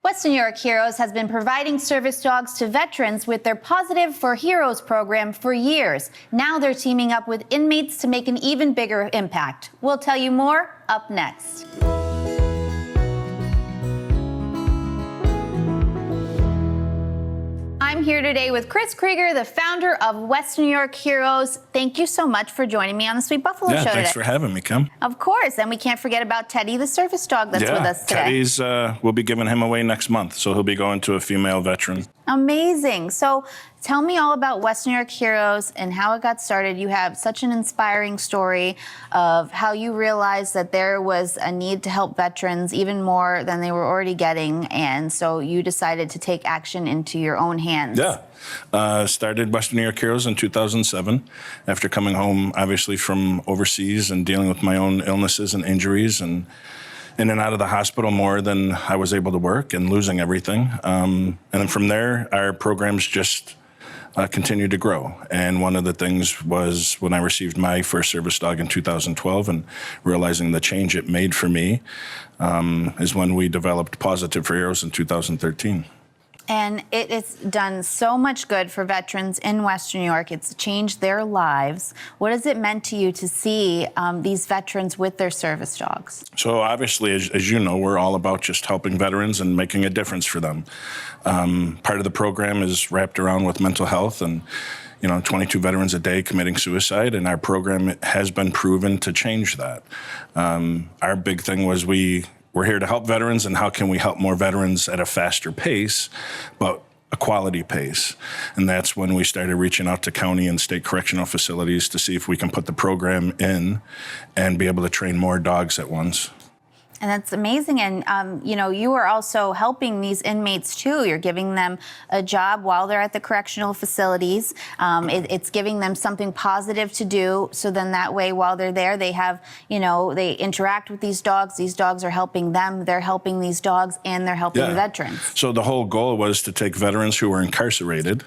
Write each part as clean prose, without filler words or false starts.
Western New York Heroes has been providing service dogs to veterans with their Pawsitive for Heroes program for years. Now they're teaming up with inmates to make an even bigger impact. We'll tell you more up next. I'm here today with Chris Krieger, the founder of Western New York Heroes. Thank you so much for joining me on the Sweet Buffalo Show today. Thanks for having me, Kim. Of course, and we can't forget about Teddy, the service dog that's with us today. Teddy's, we'll be giving him away next month, so he'll be going to a female veteran. Amazing. So tell me all about Western New York Heroes and how it got started. You have such an inspiring story of how you realized that there was a need to help veterans even more than they were already getting, and so you decided to take action into your own hands. Yeah. Started Western New York Heroes in 2007 after coming home, obviously, from overseas and dealing with my own illnesses and injuries and in and out of the hospital more than I was able to work and losing everything. And then from there, our programs just continued to grow. And one of the things was when I received my first service dog in 2012 and realizing the change it made for me is when we developed Pawsitive for Heroes in 2013. And it's done so much good for veterans in Western New York. It's changed their lives. What has it meant to you to see these veterans with their service dogs? So obviously, as you know, we're all about just helping veterans and making a difference for them. Part of the program is wrapped around with mental health and 22 veterans a day committing suicide, and our program has been proven to change that. Our big thing was we're here to help veterans, and how can we help more veterans at a faster pace, but a quality pace? And that's when we started reaching out to county and state correctional facilities to see if we can put the program in and be able to train more dogs at once. And that's amazing. And, you are also helping these inmates, too. You're giving them a job while they're at the correctional facilities. It's giving them something positive to do. So then that way, while they're there, they have, they interact with these dogs. These dogs are helping them. They're helping these dogs, and they're helping the veterans. So the whole goal was to take veterans who were incarcerated,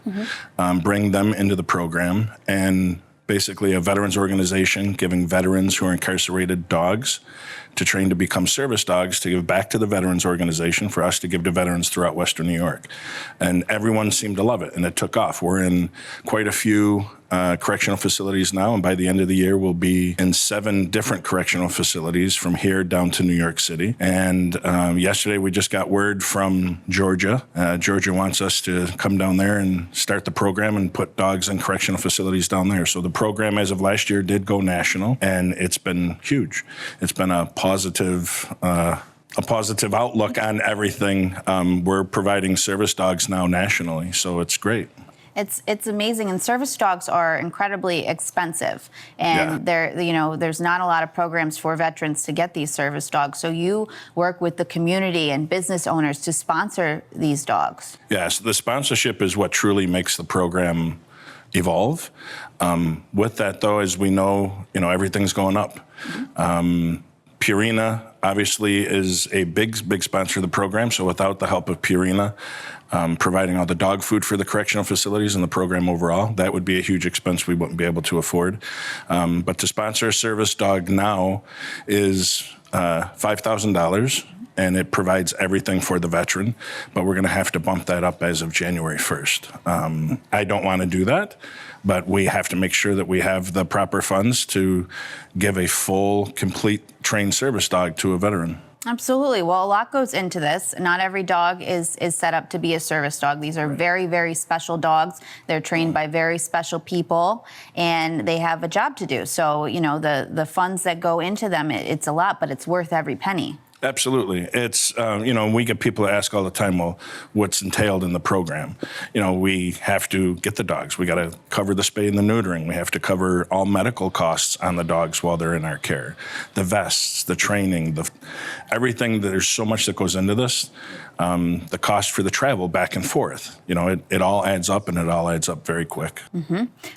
bring them into the program, and basically a veterans organization giving veterans who are incarcerated dogs to train to become service dogs to give back to the veterans organization for us to give to veterans throughout Western New York. And everyone seemed to love it, and it took off. We're in quite a few correctional facilities now, and by the end of the year, we'll be in 7 different correctional facilities from here down to New York City. And yesterday, we just got word from Georgia. Georgia wants us to come down there and start the program and put dogs in correctional facilities down there. So the program, as of last year, did go national, and it's been huge. It's been a positive outlook on everything. We're providing service dogs now nationally, so it's great. It's amazing, and service dogs are incredibly expensive, and there's not a lot of programs for veterans to get these service dogs. So you work with the community and business owners to sponsor these dogs. Yes, the sponsorship is what truly makes the program evolve. With that, though, as we know, everything's going up. Purina obviously is a big sponsor of the program. So without the help of Purina, providing all the dog food for the correctional facilities and the program overall, that would be a huge expense we wouldn't be able to afford. But to sponsor a service dog now is $5,000. And it provides everything for the veteran, but we're going to have to bump that up as of January 1st. I don't want to do that, but we have to make sure that we have the proper funds to give a full, complete trained service dog to a veteran. Absolutely. Well, a lot goes into this. Not every dog is set up to be a service dog. These are very, very special dogs. They're trained by very special people, and they have a job to do. So, the funds that go into them, it's a lot, but it's worth every penny. Absolutely. It's, we get people to ask all the time, well, what's entailed in the program? We have to get the dogs. We got to cover the spay and the neutering. We have to cover all medical costs on the dogs while they're in our care. The vests, the training, everything. There's so much that goes into this. The cost for the travel back and forth. It all adds up, and it all adds up very quick.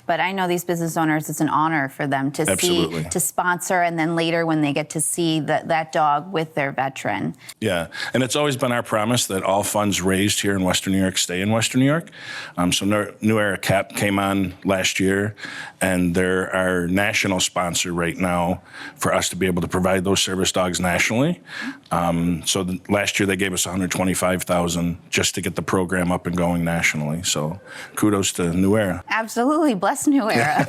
But I know these business owners, it's an honor for them to see, to sponsor, and then later when they get to see that dog with their veteran. Yeah, and it's always been our promise that all funds raised here in Western New York stay in Western New York. So New Era CAP came on last year, and they're our national sponsor right now for us to be able to provide those service dogs nationally. Last year they gave us $125,000 just to get the program up and going nationally. So kudos to New Era. Absolutely, bless New Era.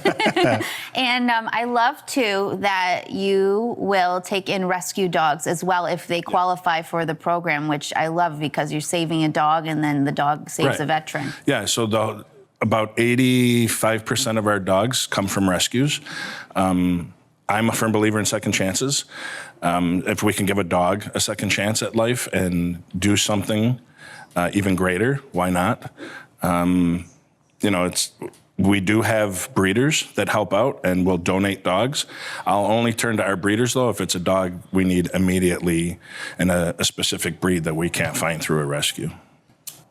And I love too that you will take in rescue dogs as well if they qualify for the program, which I love because you're saving a dog and then the dog saves a veteran. Yeah, so about 85% of our dogs come from rescues. I'm a firm believer in second chances. If we can give a dog a second chance at life and do something even greater, why not? We do have breeders that help out and will donate dogs. I'll only turn to our breeders, though, if it's a dog we need immediately and a specific breed that we can't find through a rescue.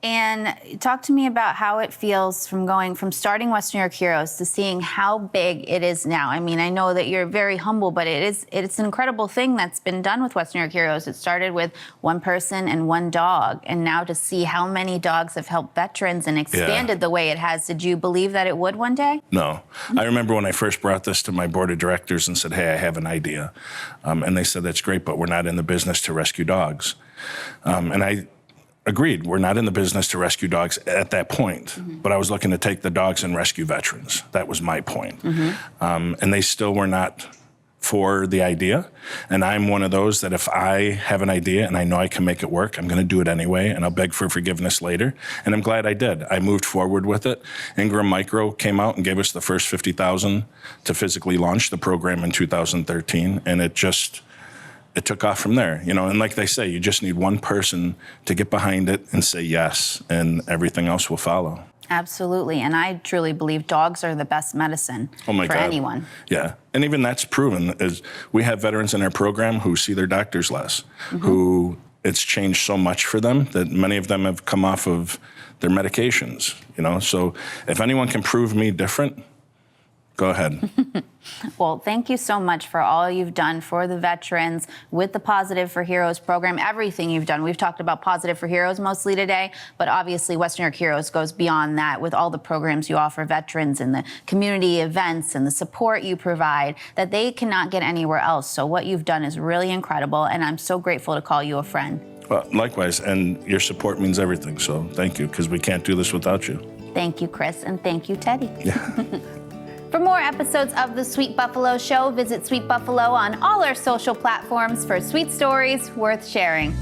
And talk to me about how it feels from starting Western New York Heroes to seeing how big it is now. I mean, I know that you're very humble, but it's an incredible thing that's been done with Western New York Heroes. It started with one person and one dog, and now to see how many dogs have helped veterans and expanded the way it has. Did you believe that it would one day? No. I remember when I first brought this to my board of directors and said, hey, I have an idea. And they said, that's great, but we're not in the business to rescue dogs. And I agreed, we're not in the business to rescue dogs at that point, but I was looking to take the dogs and rescue veterans. That was my point. And they still were not for the idea. And I'm one of those that if I have an idea and I know I can make it work, I'm going to do it anyway, and I'll beg for forgiveness later. And I'm glad I did. I moved forward with it. Ingram Micro came out and gave us the first $50,000 to physically launch the program in 2013, and it took off from there, and like they say, you just need one person to get behind it and say yes, and everything else will follow. Absolutely, and I truly believe dogs are the best medicine for anyone. Yeah, and even that's proven. Is we have veterans in our program who see their doctors less, who it's changed so much for them that many of them have come off of their medications, So if anyone can prove me different, go ahead. Well, thank you so much for all you've done for the veterans with the Pawsitive for Heroes program, everything you've done. We've talked about Pawsitive for Heroes mostly today, but obviously Western New York Heroes goes beyond that with all the programs you offer veterans and the community events and the support you provide that they cannot get anywhere else. So what you've done is really incredible, and I'm so grateful to call you a friend. Well, likewise, and your support means everything, so thank you, because we can't do this without you. Thank you, Chris, and thank you, Teddy. Yeah. For more episodes of The Sweet Buffalo Show, visit Sweet Buffalo on all our social platforms for sweet stories worth sharing.